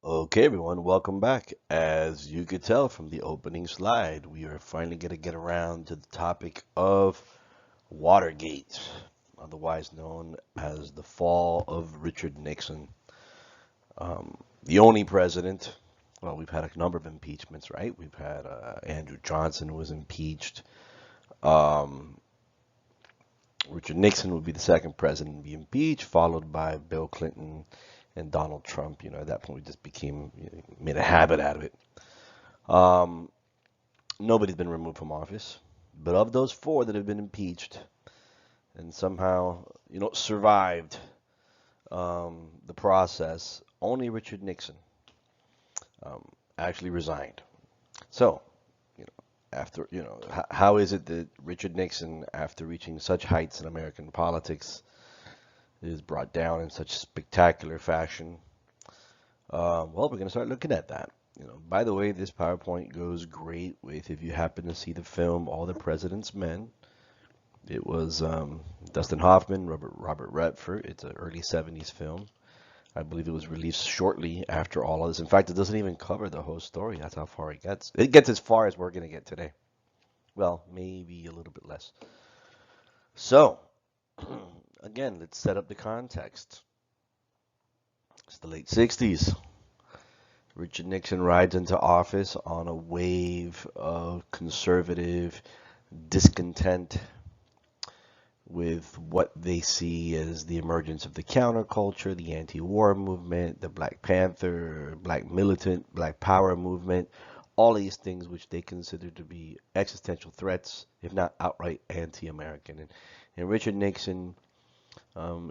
Okay, everyone, welcome back. As you could tell from the opening slide, we are finally going to get around to the topic of Watergate, otherwise known as the fall of Richard Nixon. The only president, well, we've had a number of impeachments, right? We've had Andrew Johnson was impeached. Um, Richard Nixon would be the second president to be impeached, followed by Bill Clinton and Donald Trump. At that point, we just made a habit out of it. Um, Nobody's been removed from office, but of those four that have been impeached and somehow, survived the process, only Richard Nixon um, actually resigned. So, you know, how is it that Richard Nixon, after reaching such heights in American politics, is brought down in such spectacular fashion? Well, we're going to start looking at that. By the way, this PowerPoint goes great with if you happen to see the film All the President's Men. It was Dustin Hoffman, Robert Redford. It's an early 70s film. I believe it was released shortly after all of this. In fact, it doesn't even cover the whole story. That's how far it gets. It gets as far as we're going to get today. Well, maybe a little bit less. So, again, let's set up the context. It's the late 60s. Richard Nixon rides into office on a wave of conservative discontent with what they see as the emergence of the counterculture, the anti-war movement, the Black Panther, Black militant, Black Power movement, all these things which they consider to be existential threats, if not outright anti-American. And Richard Nixon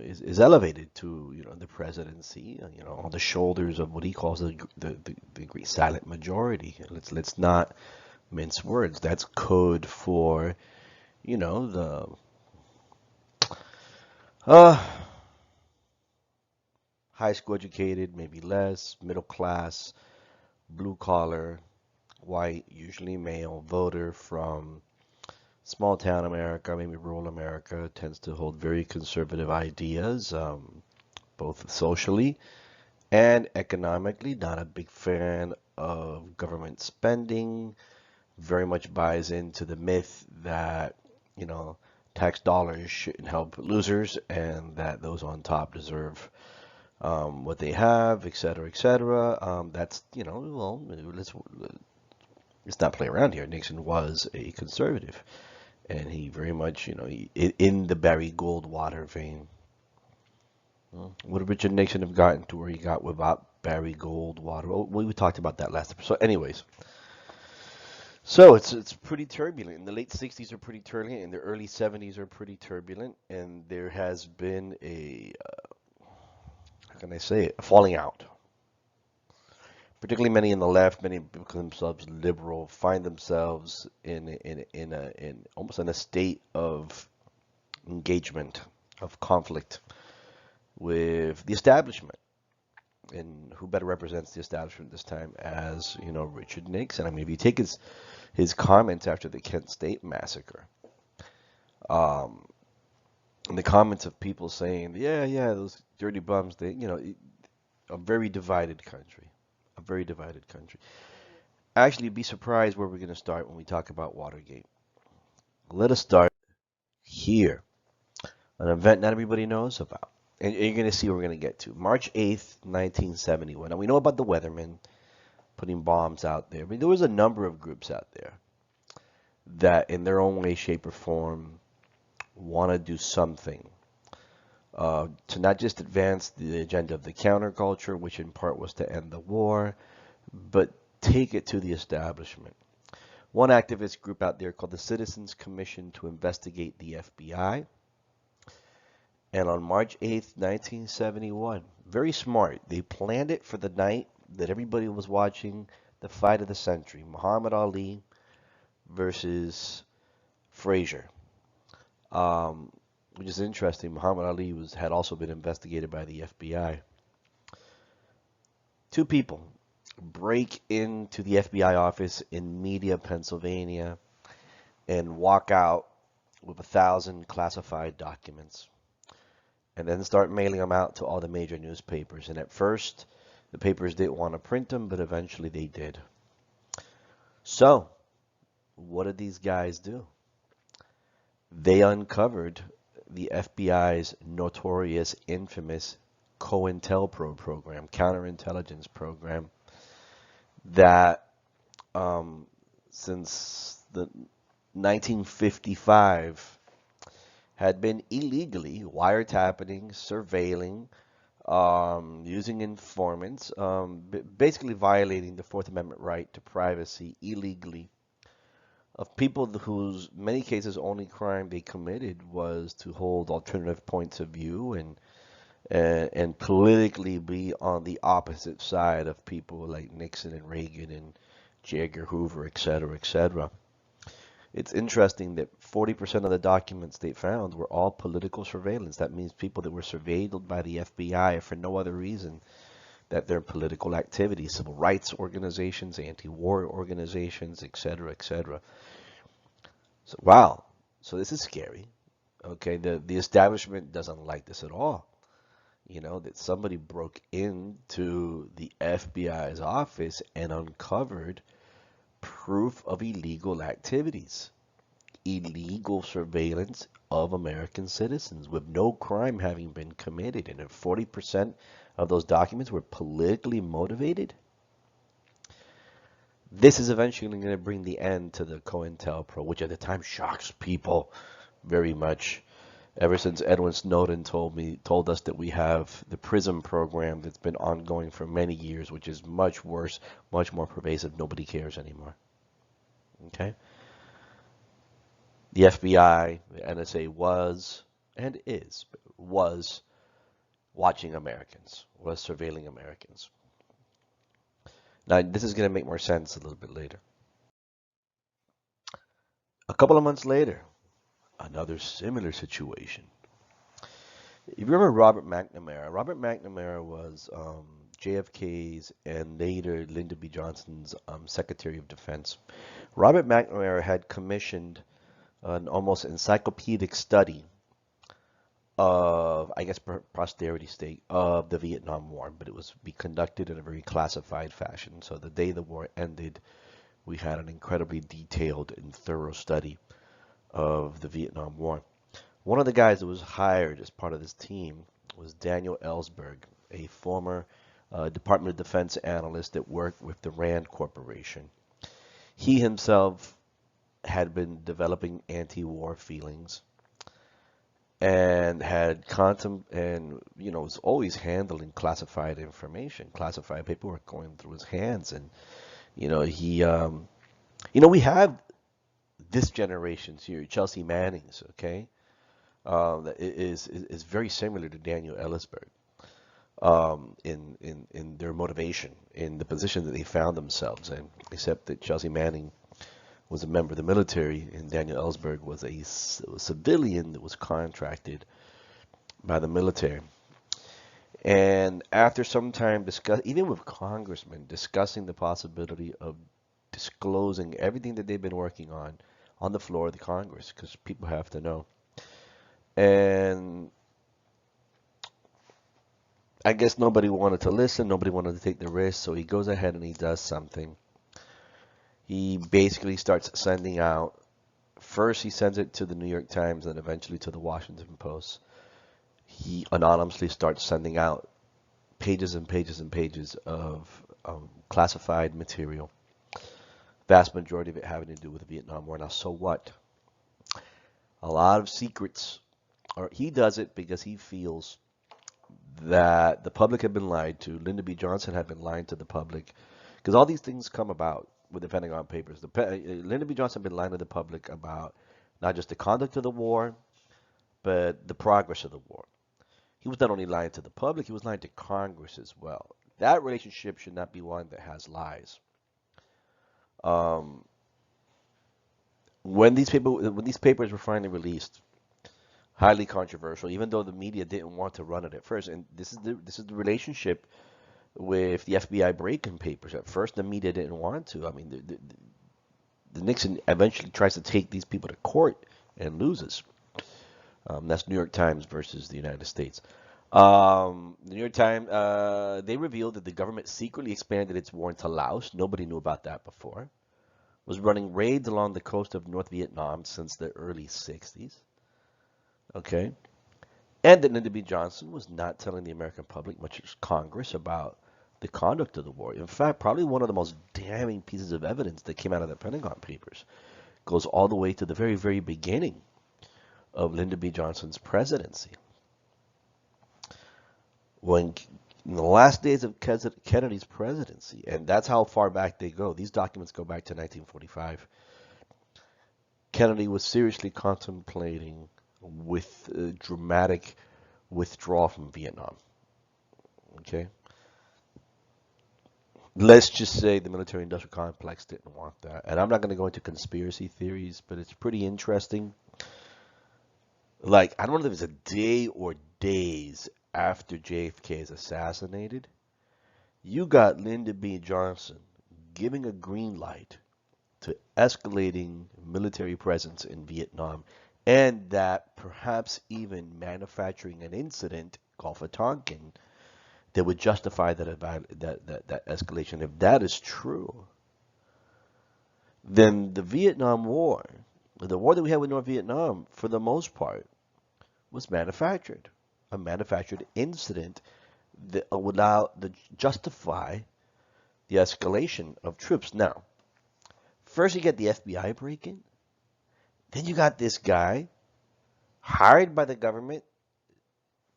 is elevated to the presidency, on the shoulders of what he calls the great silent majority. Let's not mince words. That's code for the uh, high school educated, maybe less, middle class, blue collar, white, usually male voter from small town America, maybe rural America, tends to hold very conservative ideas, both socially and economically. Not a big fan of government spending, very much buys into the myth that, you know, tax dollars shouldn't help losers and that those on top deserve what they have, et cetera, et cetera. That's, well, let's not play around here. Nixon was a conservative, and he very much, in the Barry Goldwater vein. Would Richard Nixon have gotten to where he got without Barry Goldwater? Well, we talked about that last episode. Anyways, so it's pretty turbulent. In the late 60s are pretty turbulent, and the early 70s are pretty turbulent, and there has been a how can I say it, a falling out. Particularly many in the left, many become themselves liberal, find themselves in almost in a state of engagement, of conflict with the establishment. And who better represents the establishment this time as, Richard Nixon? I mean, if you take his comments after the Kent State massacre, um, and the comments of people saying, yeah, those dirty bums, a very divided country, a very divided country. Actually, be surprised where we're going to start when we talk about Watergate. Let us start here, an event not everybody knows about. And you're going to see what we're going to get to. March 8th, 1971. Now, we know about the Weathermen putting bombs out there. I mean, there was a number of groups out there that, in their own way, shape, or form, want to do something to not just advance the agenda of the counterculture, which in part was to end the war, but take it to the establishment. One activist group out there called the Citizens Commission to Investigate the FBI. And on March 8th, 1971, very smart, they planned it for the night that everybody was watching the fight of the century, Muhammad Ali versus Frazier. Um, which is interesting. Muhammad Ali had also been investigated by the FBI. Two people break into the FBI office in Media, Pennsylvania, and walk out with 1,000 classified documents, and then start mailing them out to all the major newspapers. And at first, The papers didn't want to print them, but eventually they did. So, what did these guys do? They uncovered the FBI's notorious, infamous COINTELPRO program, counterintelligence program, that since the 1955 had been illegally wiretapping, surveilling, using informants, basically violating the Fourth Amendment right to privacy illegally of people whose many cases only crime they committed was to hold alternative points of view and politically be on the opposite side of people like Nixon and Reagan and J. Edgar Hoover, etc., etc. It's interesting that 40% of the documents they found were all political surveillance. That means people that were surveilled by the FBI for no other reason that their political activities, civil rights organizations, anti-war organizations, etc., etc. So, wow. So this is scary. Okay, the establishment doesn't like this at all. You know, that somebody broke into the FBI's office and uncovered proof of illegal activities, illegal surveillance of American citizens with no crime having been committed. And if 40% of those documents were politically motivated, this is eventually going to bring the end to the COINTELPRO, which at the time shocks people very much. Ever since Edwin Snowden told us that we have the PRISM program that's been ongoing for many years, which is much worse, much more pervasive. Nobody cares anymore. Okay? The FBI, the NSA was watching Americans, was surveilling Americans. Now, this is going to make more sense a little bit later. A couple of months later, another similar situation. You remember Robert McNamara? Robert McNamara was JFK's and later Lyndon B. Johnson's Secretary of Defense. Robert McNamara had commissioned an almost encyclopedic study of, I guess, posterity state of the Vietnam War, but it was be conducted in a very classified fashion. So the day the war ended, we had an incredibly detailed and thorough study of the Vietnam War. One of the guys that was hired as part of this team was Daniel Ellsberg, a former Department of Defense analyst that worked with the Rand Corporation. He himself had been developing anti-war feelings and was always handling classified information, classified paperwork going through his hands. And we have this generation's here, Chelsea Manning's, okay, that is very similar to Daniel Ellsberg in their motivation, in the position that they found themselves in, except that Chelsea Manning was a member of the military and Daniel Ellsberg was a civilian that was contracted by the military. And after some time, even with congressmen, discussing the possibility of disclosing everything that they've been working on the floor of the Congress, because people have to know. And I guess nobody wanted to listen, nobody wanted to take the risk, so he goes ahead and he does something. He basically starts sending out, first he sends it to the New York Times and eventually to the Washington Post. He anonymously starts sending out pages and pages and pages of classified material. Vast majority of it having to do with the Vietnam War. Now, so what? A lot of secrets. Or he does it because he feels that the public had been lied to. Lyndon B. Johnson had been lying to the public. Because all these things come about with the Pentagon Papers. Lyndon B. Johnson had been lying to the public about not just the conduct of the war, but the progress of the war. He was not only lying to the public, he was lying to Congress as well. That relationship should not be one that has lies. When these papers were finally released, highly controversial, even though the media didn't want to run it at first. And this is the relationship with the FBI break-in papers. At first, the media didn't want to. I mean, the Nixon eventually tries to take these people to court and loses. That's New York Times versus the United States. The New York Times, they revealed that the government secretly expanded its war into Laos. Nobody knew about that before. Was running raids along the coast of North Vietnam since the early 60s. Okay. And that Lyndon B. Johnson was not telling the American public, much as Congress, about the conduct of the war. In fact, probably one of the most damning pieces of evidence that came out of the Pentagon Papers goes all the way to the very, very beginning of Lyndon B. Johnson's presidency. When in the last days of Kennedy's presidency, and that's how far back they go. These documents go back to 1945. Kennedy was seriously contemplating with dramatic withdrawal from Vietnam. Okay, let's just say the military-industrial complex didn't want that. And I'm not going to go into conspiracy theories, but it's pretty interesting. Like, I don't know if it's a day or days after JFK is assassinated, you got Lyndon B. Johnson giving a green light to escalating military presence in Vietnam, and that perhaps even manufacturing an incident, Gulf of Tonkin, that would justify that escalation. If that is true, then the Vietnam War, the war that we had with North Vietnam, for the most part, was manufactured. A manufactured incident that would justify the escalation of troops. Now, first you get the FBI break-in, then you got this guy hired by the government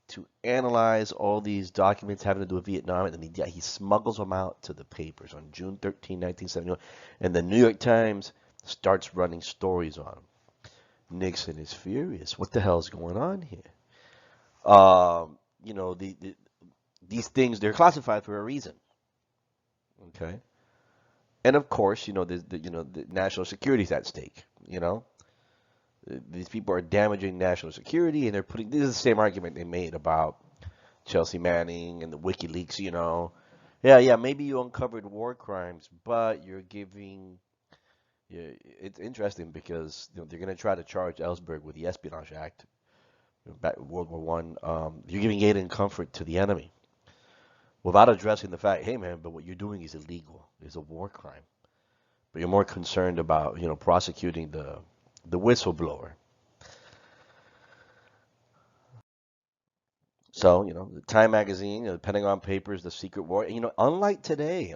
to analyze all these documents having to do with Vietnam, and then he smuggles them out to the papers on June 13, 1971, and the New York Times starts running stories on him. Nixon is furious. What the hell is going on here? You know, these things, they're classified for a reason. Okay. And of course, the national security is at stake. These people are damaging national security, and they're putting. This is the same argument they made about Chelsea Manning and the WikiLeaks. Yeah, maybe you uncovered war crimes, but you're giving. Yeah, it's interesting because they're going to try to charge Ellsberg with the Espionage Act back in World War One. You're giving aid and comfort to the enemy without addressing the fact, hey man, but what you're doing is illegal. It's a war crime. But you're more concerned about prosecuting the whistleblower. So, the Time Magazine, the Pentagon Papers, the Secret War. Unlike today,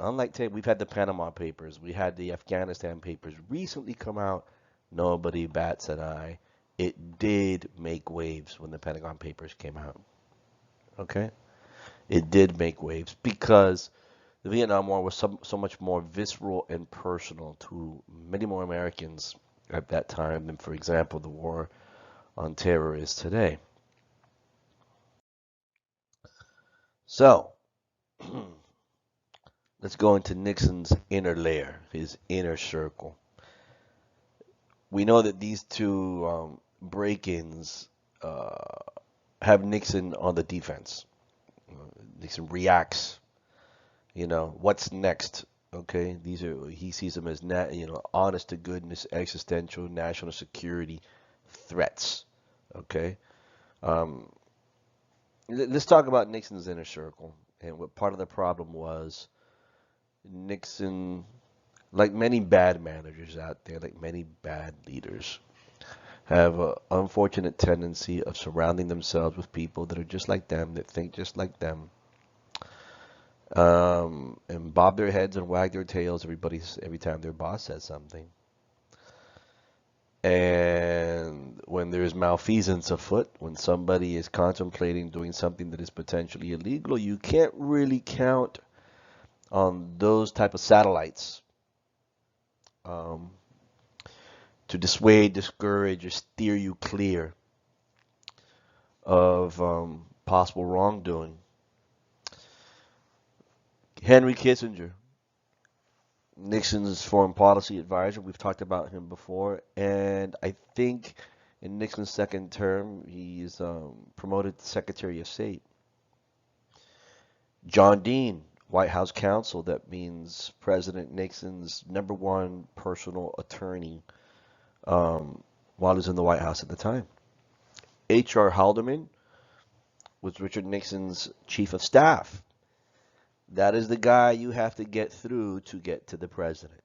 we've had the Panama Papers, we had the Afghanistan Papers recently come out. Nobody bats an eye. It did make waves when the Pentagon Papers came out. Okay? It did make waves because the Vietnam War was so much more visceral and personal to many more Americans at that time than, for example, the war on terror is today. So, let's go into Nixon's inner layer, his inner circle. We know that these two break-ins have Nixon on the defense. Nixon reacts. What's next? Okay, he sees them as honest to goodness, existential, national security threats. Okay, um, let's talk about Nixon's inner circle and what part of the problem was. Nixon, like many bad managers out there, like many bad leaders, have an unfortunate tendency of surrounding themselves with people that are just like them, that think just like them, and bob their heads and wag their tails every time their boss says something. And when there's malfeasance afoot, when somebody is contemplating doing something that is potentially illegal, you can't really count on those type of satellites um, to dissuade, discourage, or steer you clear of possible wrongdoing. Henry Kissinger, Nixon's foreign policy advisor, we've talked about him before, and I think in Nixon's second term, he's promoted to Secretary of State. John Dean, White House counsel, that means President Nixon's #1 personal attorney while he was in the White House at the time. H.R. Haldeman, was Richard Nixon's chief of staff. That is the guy you have to get through to get to the president.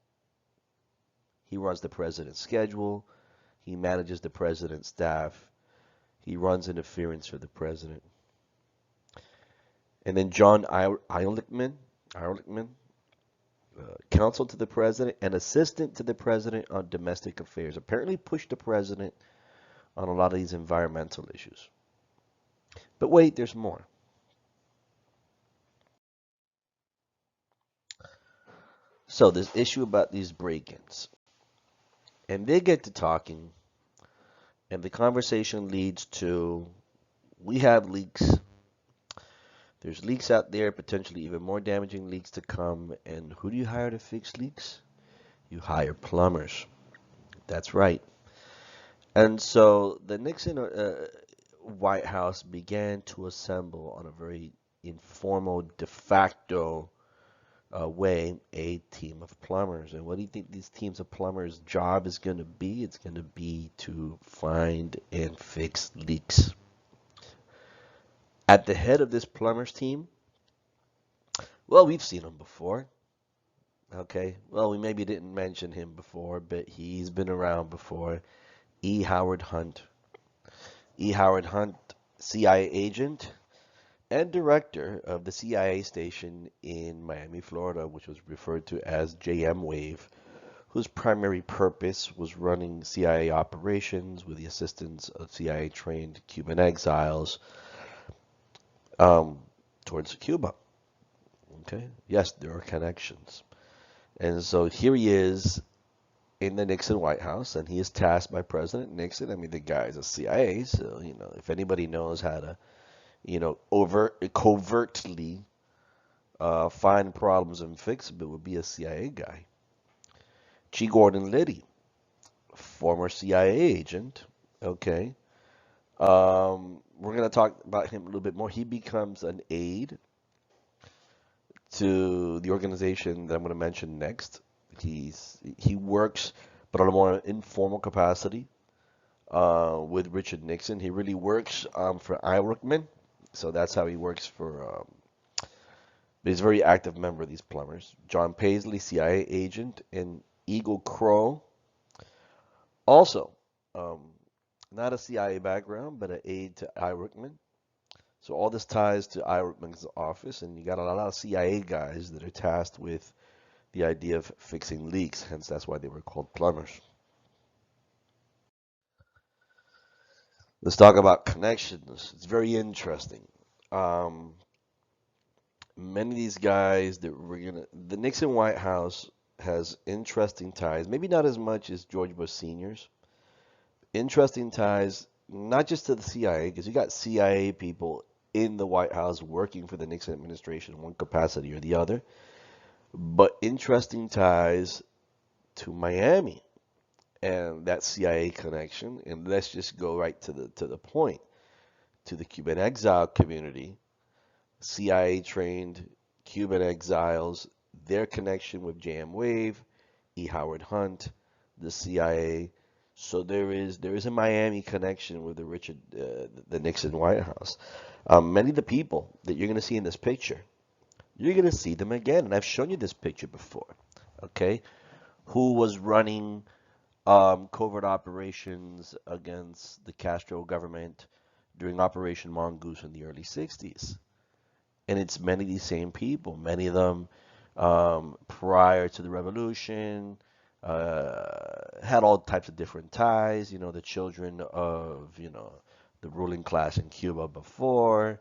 He runs the president's schedule. He manages the president's staff. He runs interference for the president. And then John Ehrlichman, counsel to the president and assistant to the president on domestic affairs, apparently pushed the president on a lot of these environmental issues. But wait, there's more. So this issue about these break-ins, and they get to talking, and the conversation leads to, we have leaks. There's leaks out there, potentially even more damaging leaks to come. And who do you hire to fix leaks? You hire plumbers. That's right. And so the Nixon White House began to assemble on a very informal, de facto way a team of plumbers. And what do you think these teams of plumbers' job is going to be? It's going to be to find and fix leaks. At the head of this plumbers team, well, we've seen him before. Okay, well, we maybe didn't mention him before, but he's been around before. E. Howard Hunt. E. Howard Hunt, CIA agent and director of the CIA station in Miami, Florida, which was referred to as JM Wave, whose primary purpose was running CIA operations with the assistance of CIA-trained Cuban exiles towards Cuba. Okay, yes, there are connections. And so here he is in the Nixon White House, and he is tasked by President Nixon. I mean, the guy's a CIA, so, if anybody knows how to, covertly find problems and fix them, it would be a CIA guy. G. Gordon Liddy, former CIA agent, okay. We're going to talk about him a little bit more. He becomes an aide to the organization that I'm going to mention next. He works, but on a more informal capacity, with Richard Nixon. He really works for Ehrlichman, so that's how he works for. But he's a very active member of these plumbers. John Paisley, CIA agent, and Eagle Crow, also not a CIA background, but an aide to Ehrlichman. So all this ties to Ehrlichman's office, and you got a lot of CIA guys that are tasked with the idea of fixing leaks. Hence, that's why they were called plumbers. Let's talk about connections. It's very interesting. Many of these guys the Nixon White House has interesting ties, maybe not as much as George Bush Sr.'s. Interesting ties, not just to the CIA, because you got CIA people in the White House working for the Nixon administration in one capacity or the other, but interesting ties to Miami and that CIA connection. And let's just go right to the point. To the Cuban exile community, CIA trained Cuban exiles, their connection with JM Wave, E. Howard Hunt, the CIA. So there is a Miami connection with the Nixon White House. Many of the people that you're going to see in this picture, you're going to see them again, and I've shown you this picture before. Okay, who was running covert operations against the Castro government during Operation Mongoose in the early 60s. And it's many of these same people, many of them prior to the revolution, had all types of different ties, the children of, the ruling class in Cuba before,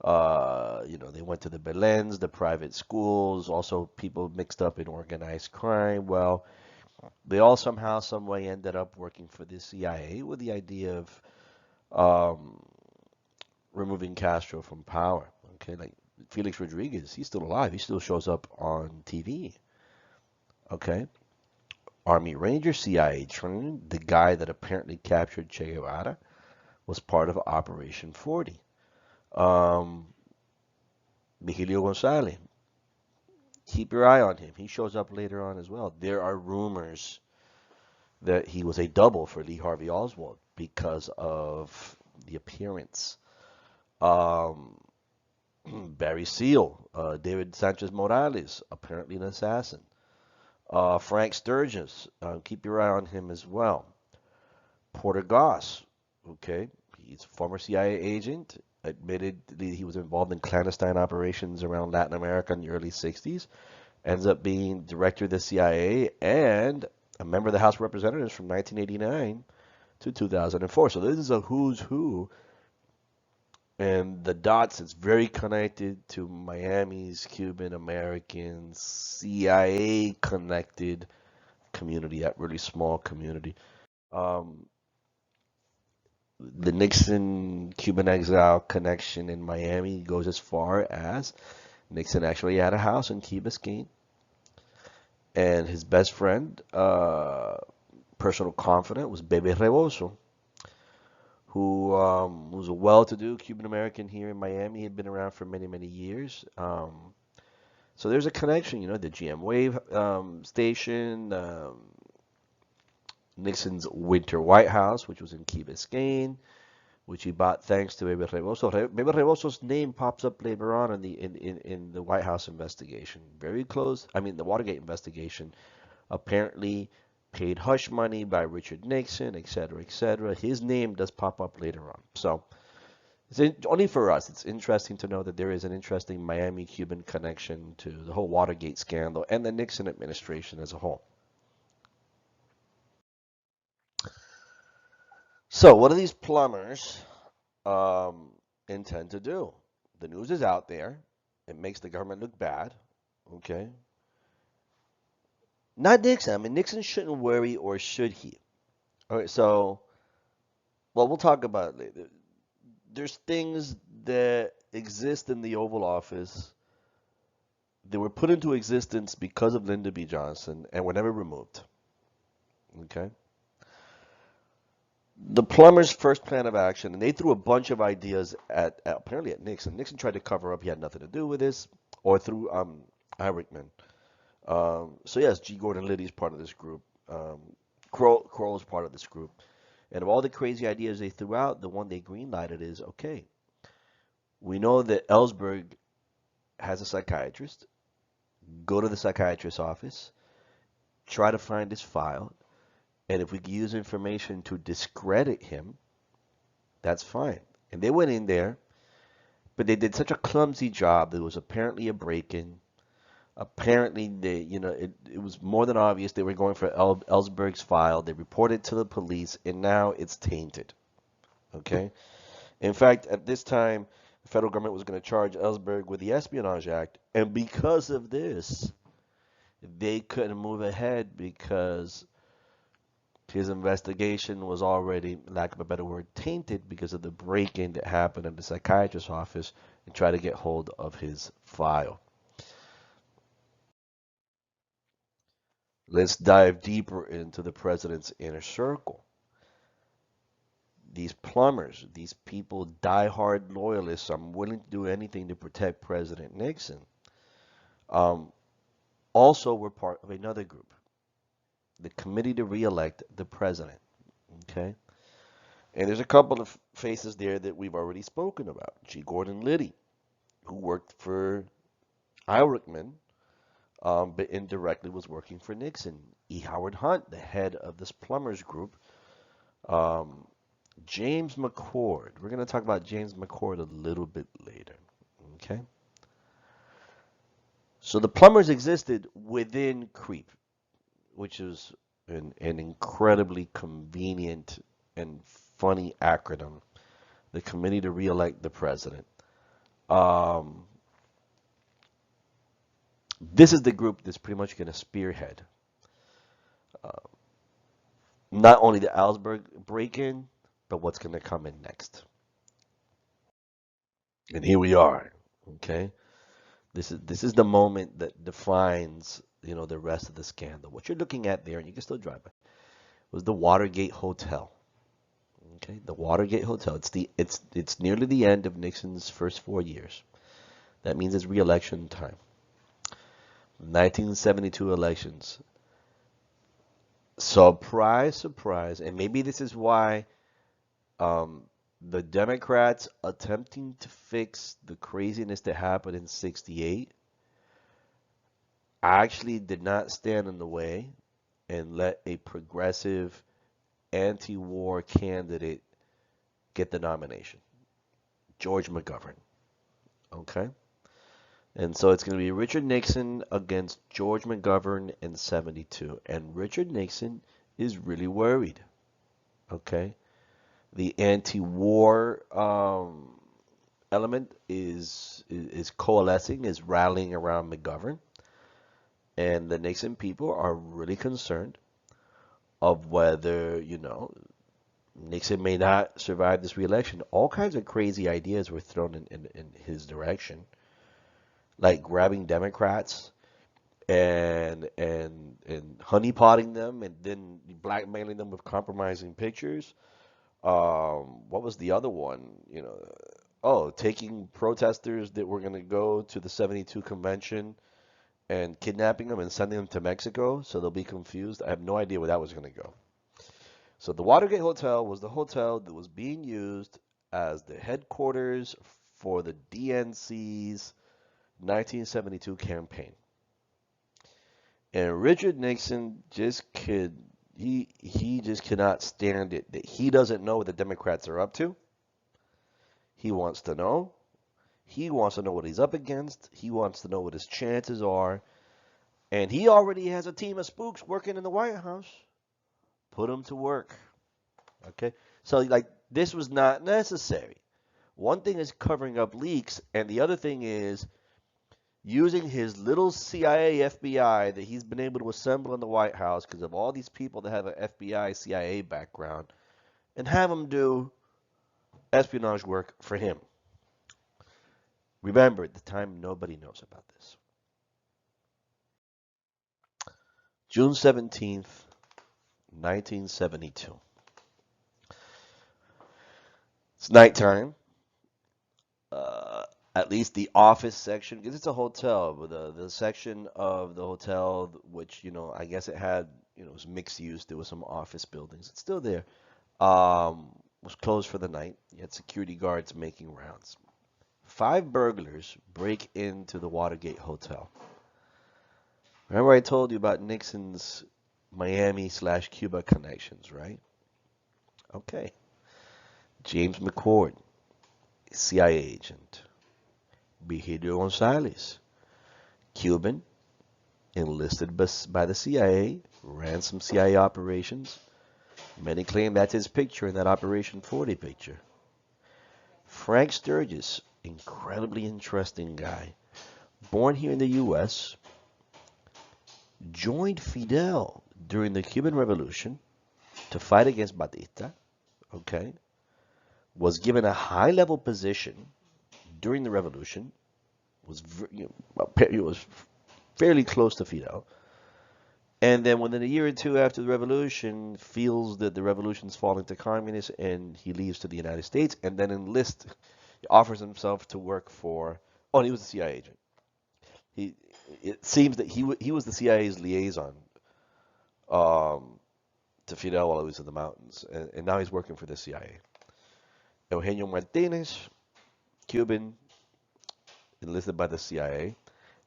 they went to the Belens, the private schools, also people mixed up in organized crime. Well, they all somehow, some way ended up working for the CIA with the idea of removing Castro from power. Okay, like Felix Rodriguez, he's still alive. He still shows up on TV. Okay. Army Ranger, CIA trained, the guy that apparently captured Che Guevara, was part of Operation 40. Vigilio Gonzalez, keep your eye on him. He shows up later on as well. There are rumors that he was a double for Lee Harvey Oswald because of the appearance Um, Barry Seal, David Sanchez Morales, apparently an assassin. Frank Sturgis, keep your eye on him as well. Porter Goss, okay, he's a former CIA agent, admitted that he was involved in clandestine operations around Latin America in the early 60s, ends up being director of the CIA and a member of the House of Representatives from 1989 to 2004. So this is a who's who, and the dots, it's very connected to Miami's Cuban American CIA connected community, that really small community. Um, the Nixon Cuban exile connection in Miami goes as far as Nixon actually had a house in Key Biscayne, and his best friend, personal confidant, was Bebe Rebozo, who was a well-to-do Cuban American here in Miami. He had been around for many, many years. So there's a connection, the GM Wave station, Nixon's Winter White House, which was in Key Biscayne, which he bought thanks to Bebe Rebozo. Bebe Rebozo's name pops up later on in the White House investigation. Very close. I mean, the Watergate investigation. Apparently paid hush money by Richard Nixon, et cetera, et cetera. His name does pop up later on. So only for us, it's interesting to know that there is an interesting Miami-Cuban connection to the whole Watergate scandal and the Nixon administration as a whole. So what do these plumbers intend to do? The news is out there. It makes the government look bad. Okay. Not Nixon. I mean, Nixon shouldn't worry, or should he? All right. So, well, we'll talk about it later. There's things that exist in the Oval Office that were put into existence because of Lyndon B. Johnson and were never removed. Okay. The plumbers' first plan of action, and they threw a bunch of ideas apparently at Nixon. Nixon tried to cover up he had nothing to do with this, or through Eichmann. So yes, G. Gordon Liddy is part of this group. Kroll is part of this group. And of all the crazy ideas they threw out, the one they greenlighted is, okay, we know that Ellsberg has a psychiatrist. Go to the psychiatrist's office, try to find his file, and if we can use information to discredit him, that's fine. And they went in there, but they did such a clumsy job. There was apparently a break-in. Apparently, it was more than obvious they were going for Ellsberg's file. They reported to the police, and now it's tainted. Okay? In fact, at this time, the federal government was going to charge Ellsberg with the Espionage Act, and because of this, they couldn't move ahead because his investigation was already, lack of a better word, tainted because of the break-in that happened in the psychiatrist's office and try to get hold of his file. Let's dive deeper into the president's inner circle. These plumbers, these people, die-hard loyalists, I'm willing to do anything to protect President Nixon, also were part of another group, the Committee to Re-elect the President. Okay? And there's a couple of faces there that we've already spoken about. G. Gordon Liddy, who worked for Eichmann, but indirectly was working for Nixon. E. Howard Hunt, the head of this plumbers group. James McCord. We're going to talk about James McCord a little bit later. Okay? So the plumbers existed within CREEP, which is an incredibly convenient and funny acronym. The Committee to Re-elect the President. This is the group that's pretty much going to spearhead not only the Ellsberg break-in, but what's going to come in next. And here we are. Okay, this is the moment that defines the rest of the scandal. What you're looking at there, and you can still drive by, was the Watergate Hotel. Okay, the Watergate Hotel. It's nearly the end of Nixon's first 4 years. That means it's re-election time. 1972 elections. Surprise, surprise, and maybe this is why the Democrats attempting to fix the craziness that happened in 68 actually did not stand in the way and let a progressive anti-war candidate get the nomination, George McGovern. Okay? And so it's going to be Richard Nixon against George McGovern in 72. And Richard Nixon is really worried. Okay? The anti-war element is coalescing, is rallying around McGovern. And the Nixon people are really concerned of whether, Nixon may not survive this reelection. All kinds of crazy ideas were thrown in his direction, like grabbing Democrats and honeypotting them and then blackmailing them with compromising pictures. What was the other one? Taking protesters that were going to go to the 72 convention and kidnapping them and sending them to Mexico so they'll be confused. I have no idea where that was going to go. So the Watergate Hotel was the hotel that was being used as the headquarters for the DNC's 1972 campaign. And Richard Nixon he just cannot stand it that he doesn't know what the Democrats are up to. He wants to know. He wants to know what he's up against. He wants to know what his chances are. And he already has a team of spooks working in the White House. Put them to work. Okay? So, this was not necessary. One thing is covering up leaks, and the other thing is using his little CIA, FBI that he's been able to assemble in the White House because of all these people that have an FBI, CIA background, and have them do espionage work for him. Remember, at the time, nobody knows about this. June 17th, 1972. It's nighttime. At least the office section, because it's a hotel, but the section of the hotel, which, I guess it had, it was mixed use. There was some office buildings. It's still there. Was closed for the night. You had security guards making rounds. 5 burglars break into the Watergate Hotel. Remember I told you about Nixon's Miami/Cuba connections, right? Okay. James McCord, CIA agent. Vigilio Gonzalez, Cuban, enlisted by the CIA, ran some CIA operations. Many claim that's his picture in that Operation 40 picture. Frank Sturgis, incredibly interesting guy, born here in the U.S., joined Fidel during the Cuban Revolution to fight against Batista, okay, was given a high-level position during the revolution, was fairly close to Fidel, and then within a year or two after the revolution, feels that the revolution's falling to communists, and he leaves to the United States, and then offers himself to work for. Oh, and he was a CIA agent. It seems that he was the CIA's liaison to Fidel while he was in the mountains, and now he's working for the CIA. Eugenio Martinez, Cuban, enlisted by the CIA.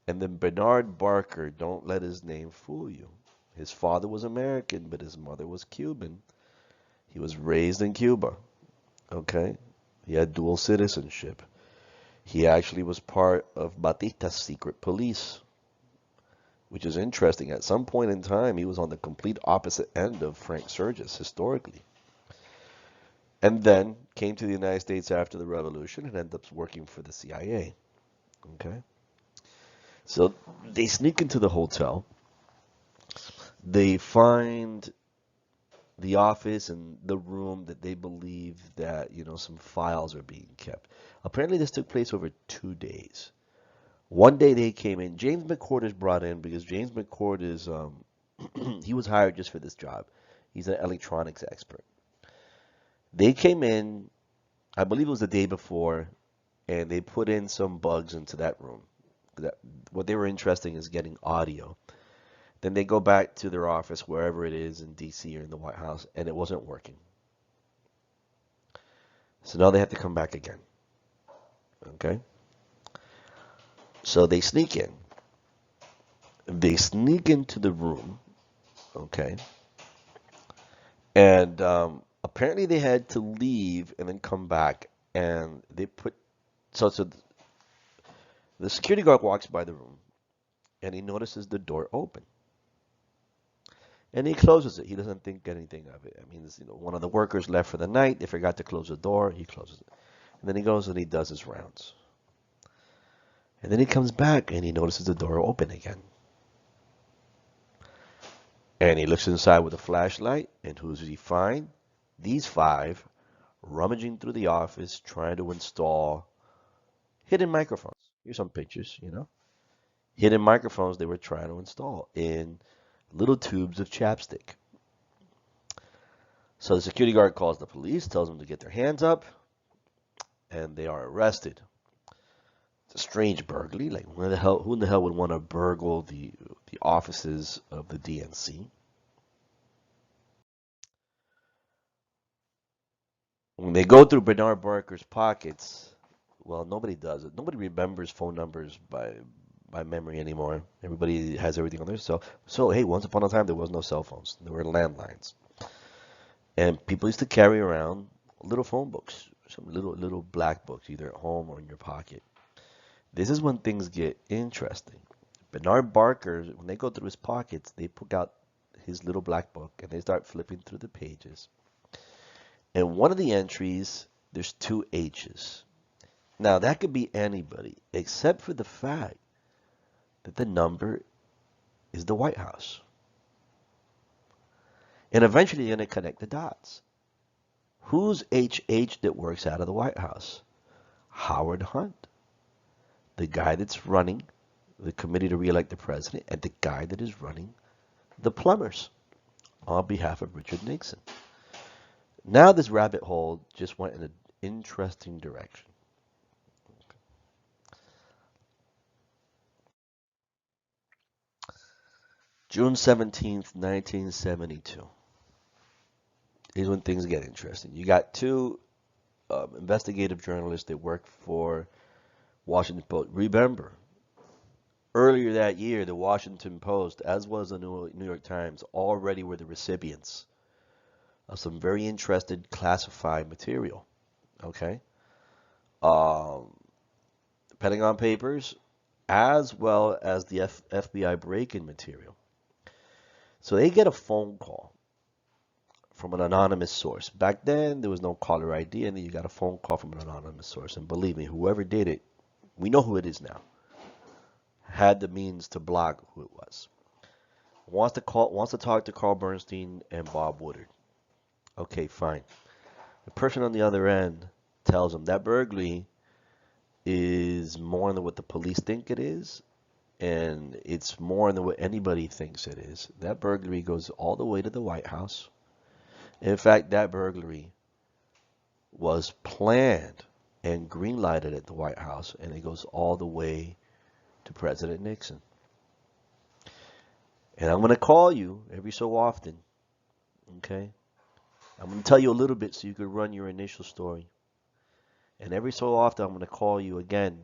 And then Bernard Barker, don't let his name fool you. His father was American, but his mother was Cuban. He was raised in Cuba, okay? He had dual citizenship. He actually was part of Batista's secret police, which is interesting. At some point in time, he was on the complete opposite end of Frank Sturgis, historically. And then came to the United States after the revolution and ended up working for the CIA, okay? So they sneak into the hotel. They find the office and the room that they believe that, some files are being kept. Apparently this took place over 2 days. One day they came in. James McCord is brought in because James McCord is, he was hired just for this job. He's an electronics expert. They came in, I believe it was the day before, and they put in some bugs into that room. What they were interested in is getting audio. Then they go back to their office, wherever it is in D.C. or in the White House, and it wasn't working. So now they have to come back again. Okay? So they sneak in. They sneak into the room. Okay? And apparently they had to leave and then come back. And they put. So the security guard walks by the room and he notices the door open. And he closes it. He doesn't think anything of it. I mean, one of the workers left for the night. They forgot to close the door. He closes it. And then he goes and he does his rounds. And then he comes back and he notices the door open again. And he looks inside with a flashlight. And who does he find? These five rummaging through the office trying to install hidden microphones. Here's some pictures, Hidden microphones they were trying to install in little tubes of chapstick. So the security guard calls the police, tells them to get their hands up, and they are arrested. It's a strange burglary. Like, who in the hell would want to burgle the offices of the DNC? When they go through Bernard Barker's pockets, well, nobody does it. Nobody remembers phone numbers by memory anymore. Everybody has everything on their cell. So, hey, once upon a time, there was no cell phones. There were landlines. And people used to carry around little phone books, some little black books, either at home or in your pocket. This is when things get interesting. Bernard Barker, when they go through his pockets, they pull out his little black book and they start flipping through the pages. And one of the entries, there's two H's. Now, that could be anybody, except for the fact that the number is the White House. And eventually, you're going to connect the dots. Who's HH that works out of the White House? Howard Hunt, the guy that's running the committee to re-elect the president, and the guy that is running the plumbers on behalf of Richard Nixon. Now this rabbit hole just went in an interesting direction. June 17th, 1972 is when things get interesting. You got two investigative journalists that work for Washington Post. Remember, earlier that year, the Washington Post, as well as the New York Times, already were the recipients of some very interesting classified material. Okay? Pentagon Papers, as well as the FBI break-in material. So they get a phone call from an anonymous source. Back then, there was no caller ID, and then you got a phone call from an anonymous source. And believe me, whoever did it, we know who it is now, had the means to block who it was. Wants to talk to Carl Bernstein and Bob Woodward. Okay, fine. The person on the other end tells him that burglary is more than what the police think it is, and it's more than what anybody thinks it is. That burglary goes all the way to the White House. In fact, that burglary was planned and green-lighted at the White House, and it goes all the way to President Nixon. And I'm going to call you every so often, okay? I'm going to tell you a little bit so you could run your initial story. And every so often, I'm going to call you again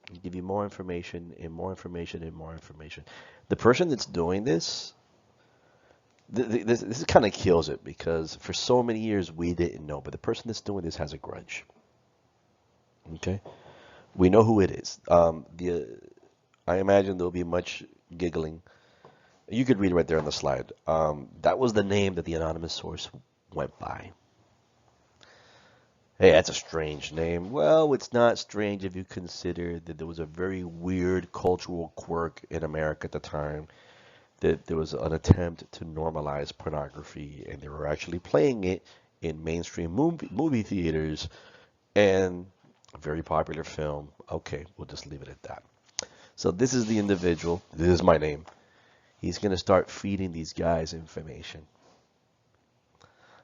and give you more information and more information and more information. The person that's doing this, this kind of kills it because for so many years we didn't know, but the person that's doing this has a grudge. Okay? We know who it is. I imagine there'll be much giggling. You could read right there on the slide. That was the name that the anonymous source went by. Hey, that's a strange name. Well, it's not strange if you consider that there was a very weird cultural quirk in America at the time, that there was an attempt to normalize pornography, and they were actually playing it in mainstream movie theaters, and a very popular film. Okay, we'll just leave it at that. So this is the individual. This is my name. He's going to start feeding these guys information.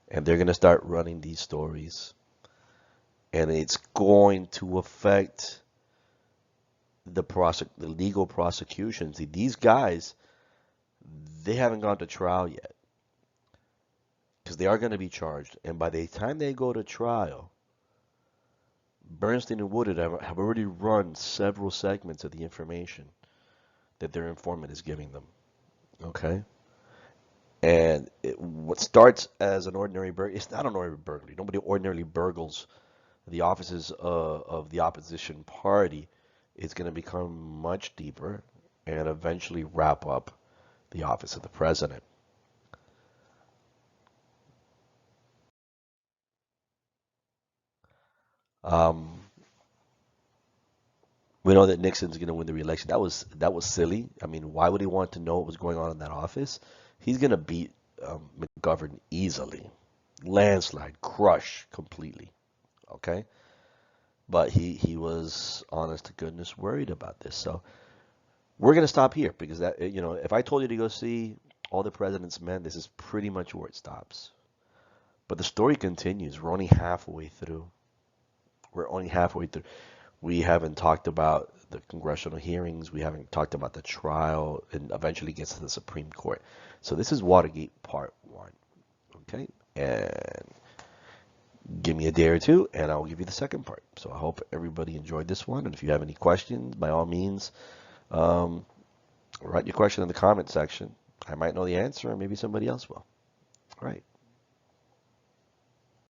And they're going to start running these stories. And it's going to affect the legal prosecutions. These guys, they haven't gone to trial yet. Because they are going to be charged. And by the time they go to trial, Bernstein and Woodard have already run several segments of the information that their informant is giving them. Okay? And what starts as an ordinary burglary, it's not an ordinary burglary. Nobody ordinarily burgles the offices of the opposition party. It's going to become much deeper and eventually wrap up the office of the president. Um, we know that Nixon's going to win the re-election. That was silly. I mean, why would he want to know what was going on in that office? He's going to beat McGovern easily, landslide, crush completely. Okay, but he was honest to goodness worried about this. So we're going to stop here because that if I told you to go see All the President's Men, this is pretty much where it stops. But the story continues. We're only halfway through. We're only halfway through. We haven't talked about the congressional hearings. We haven't talked about the trial and eventually gets to the Supreme Court. So this is Watergate Part 1. Okay? And give me a day or two and I'll give you the second part. So I hope everybody enjoyed this one. And if you have any questions, by all means, um, write your question in the comment section. I might know the answer, or maybe somebody else will. All right.